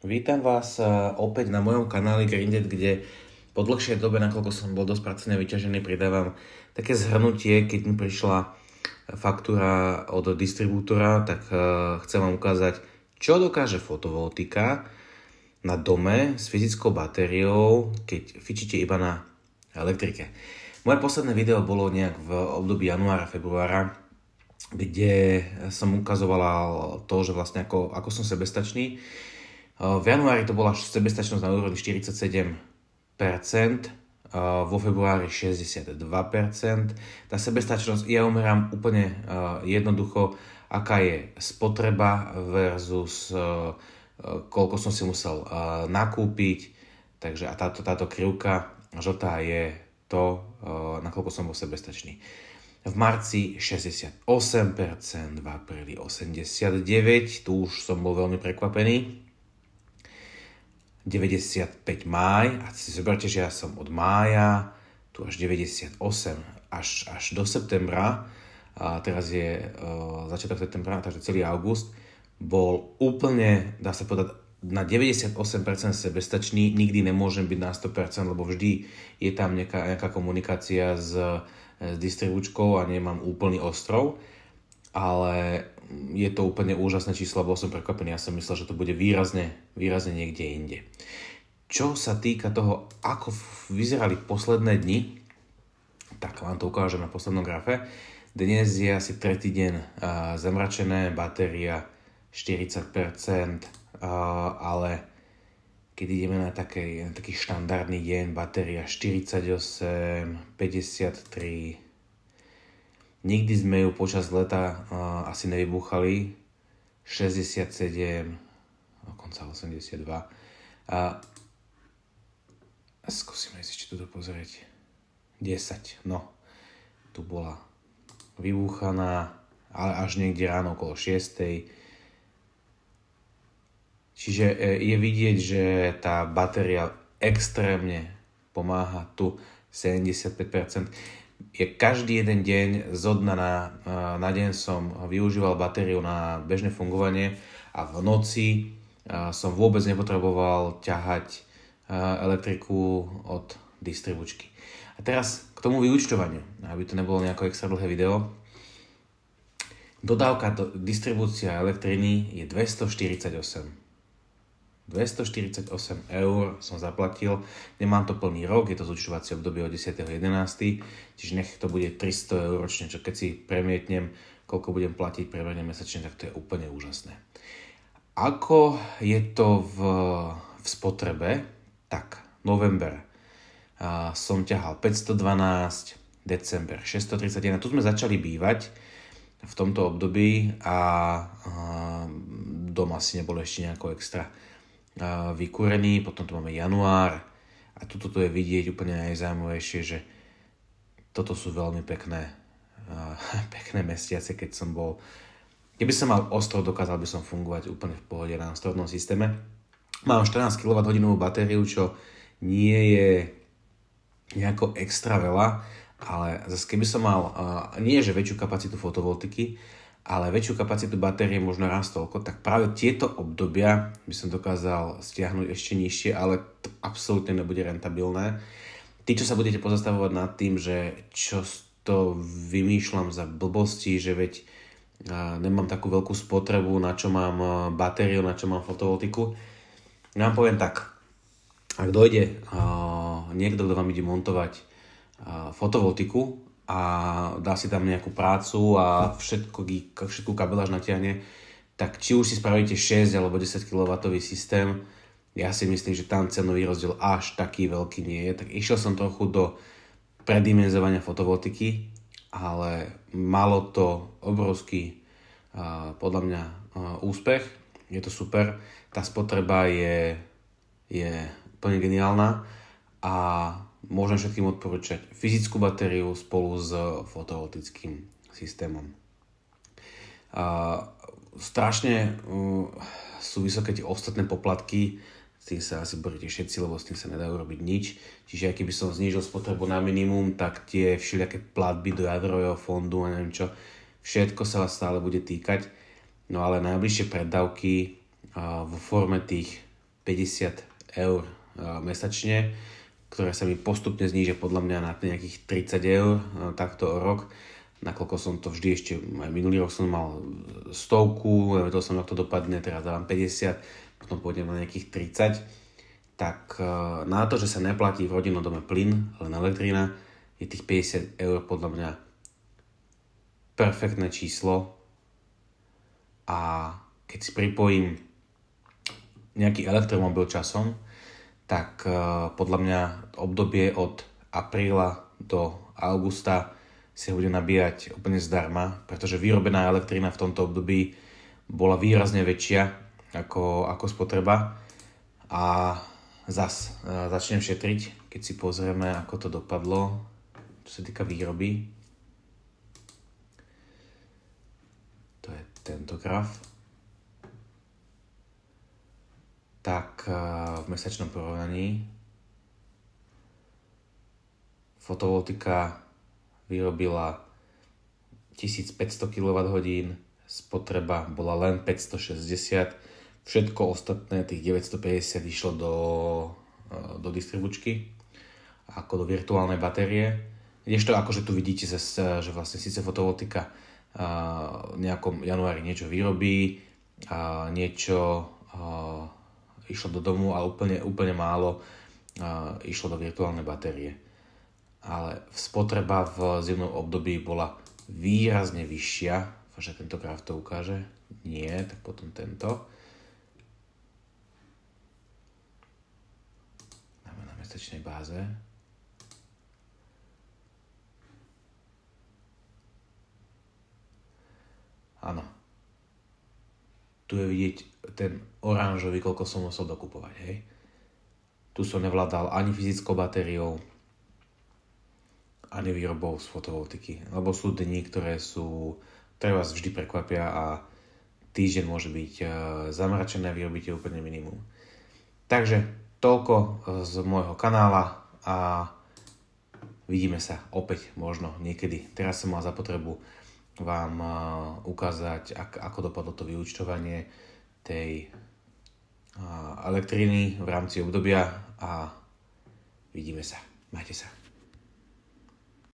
Vítam vás opäť na mojom kanáli Grinded, kde po dlhšej dobe, nakoľko som bol dosť pracovne vyťažený, pridávam také zhrnutie, keď mi prišla faktúra od distribútora, tak chcem vám ukázať, čo dokáže fotovoltika na dome s fyzickou batériou, keď fičíte iba na elektrike. Moje posledné video bolo nejak v období januára, februára, kde som ukazovala to, že vlastne ako som sebestačný. V januári to bola sebestačnosť na úrovni 47%, vo februári 62%. Tá sebestačnosť, ja umerám úplne jednoducho, aká je spotreba versus koľko som si musel nakúpiť. Takže a táto krivka žltá je to, nakoľko som bol sebestačný. V marci 68%, v apríli 89%, tu už som bol veľmi prekvapený. 95 máj, a si zoberte, že ja som od mája, tu až 98, až do septembra, a teraz je začiatok septembra, takže celý august, bol úplne, dá sa povedať, na 98% sebestačný, nikdy nemôžem byť na 100%, lebo vždy je tam nejaká komunikácia s distribúčkou a nemám úplný ostrov, ale je to úplne úžasné číslo, bol som prekvapený, ja som myslel, že to bude výrazne niekde inde. Čo sa týka toho, ako vyzerali posledné dni, tak vám to ukážem na poslednom grafe. Dnes je asi tretí deň zamračené, batéria 40%, ale keď ideme na taký štandardný deň, batéria 48, 53. Nikdy sme ju počas leta asi nevybúchali. 67, dokonca 82. Skúsime si ešte tuto pozrieť. 10, no. Tu bola vybúchaná, ale až niekde ráno okolo 6. Čiže je vidieť, že tá batéria extrémne pomáha. Tu 75%. Každý jeden deň zo dna na deň som využíval batériu na bežné fungovanie a v noci som vôbec nepotreboval ťahať elektriku od distribučky. A teraz k tomu vyúčtovaniu, aby to nebolo nejako extra dlhé video. Dodávka distribúcia elektriny je 248 eur som zaplatil, nemám to plný rok, je to zúčtovacie obdobie od 10.11, čiže nech to bude 300 eur ročne, čo keď si premietnem, koľko budem platiť premerne mesačne, tak to je úplne úžasné. Ako je to v spotrebe, tak november som ťahal 512, december 631, tu sme začali bývať v tomto období a doma si nebolo ešte nejako extra vykúrený, potom tu máme január a tuto je vidieť úplne najzaujímavejšie, že toto sú veľmi pekné mesiace, keď som bol, keby som mal ostrov, dokázal by som fungovať úplne v pohode na ostrovnom systéme. Mám 14 kWh batériu, čo nie je nejako extra veľa, ale zase keby som mal nie že väčšiu kapacitu fotovoltiky, ale väčšiu kapacitu batérie možno raz toľko, tak práve tieto obdobia by som dokázal stiahnuť ešte nižšie, ale to absolútne nebude rentabilné. Tí, čo sa budete pozastavovať nad tým, že čo to vymýšľam za blbosti, že veď nemám takú veľkú spotrebu, na čo mám batériu, na čo mám fotovoltiku, vám poviem tak, ak dojde niekto, kto vám ide montovať fotovoltiku, a dá si tam nejakú prácu a všetku kabeláž natiahne, tak či už si spravíte 6 alebo 10 kW systém, ja si myslím, že tam cenový rozdiel až taký veľký nie je. Tak išiel som trochu do predimenzovania fotovoltiky, ale malo to obrovský podľa mňa úspech, je to super, tá spotreba je úplne geniálna a môžem všetkým odporúčať fyzickú batériu spolu s fotovoltickým systémom. Strašne sú vysoké tie ostatné poplatky, s tým sa asi boríte všetci, lebo s tým sa nedajú robiť nič. Čiže aj keby som znížil spotrebu na minimum, tak tie všelijaké platby do jadrového fondu a neviem čo, všetko sa vás stále bude týkať. No ale najbližšie preddavky vo forme tých 50 eur mesačne, ktoré sa mi postupne znížia podľa mňa na nejakých 30 eur takto o rok. Nakoľko som to vždy ešte, aj minulý rok som mal 100, nevedel som, ako to dopadne, teraz dávam 50, potom pôjdem na nejakých 30. Tak na to, že sa neplatí v rodinnom dome plyn, len elektrina, je tých 50 eur podľa mňa perfektné číslo. A keď si pripojím nejaký elektromobil časom, tak podľa mňa obdobie od apríla do augusta si ho bude nabíjať úplne zdarma, pretože vyrobená elektrina v tomto období bola výrazne väčšia ako spotreba. A začnem šetriť, keď si pozrieme, ako to dopadlo, čo sa týka výroby. To je tento graf. Tak v mesačnom porovnaní fotovoltika vyrobila 1500 kWh, spotreba bola len 560, všetko ostatné, tých 950 išlo do distribučky, ako do virtuálnej batérie. Kdežto akože tu vidíte, že vlastne síce fotovoltika v nejakom januári niečo vyrobí, niečo išlo do domu a úplne málo išlo do virtuálnej batérie. Ale spotreba v zimnom období bola výrazne vyššia, že tento graf to ukáže. Nie, tak potom tento. Dáme na mesačnej báze. Áno. Tu je vidieť ten oranžový, koľko som musel dokupovať, hej. Tu som nevládal ani fyzickou batériou, ani výrobou z fotovoltiky. Lebo sú dni, ktoré vás vždy prekvapia a týždeň môže byť zamračené, vyrobíte úplne minimum. Takže toľko z môjho kanála a vidíme sa opäť možno niekedy. Teraz som mal za potrebu vám ukázať, ako dopadlo to vyúčtovanie tej elektriny v rámci obdobia a vidíme sa. Majte sa.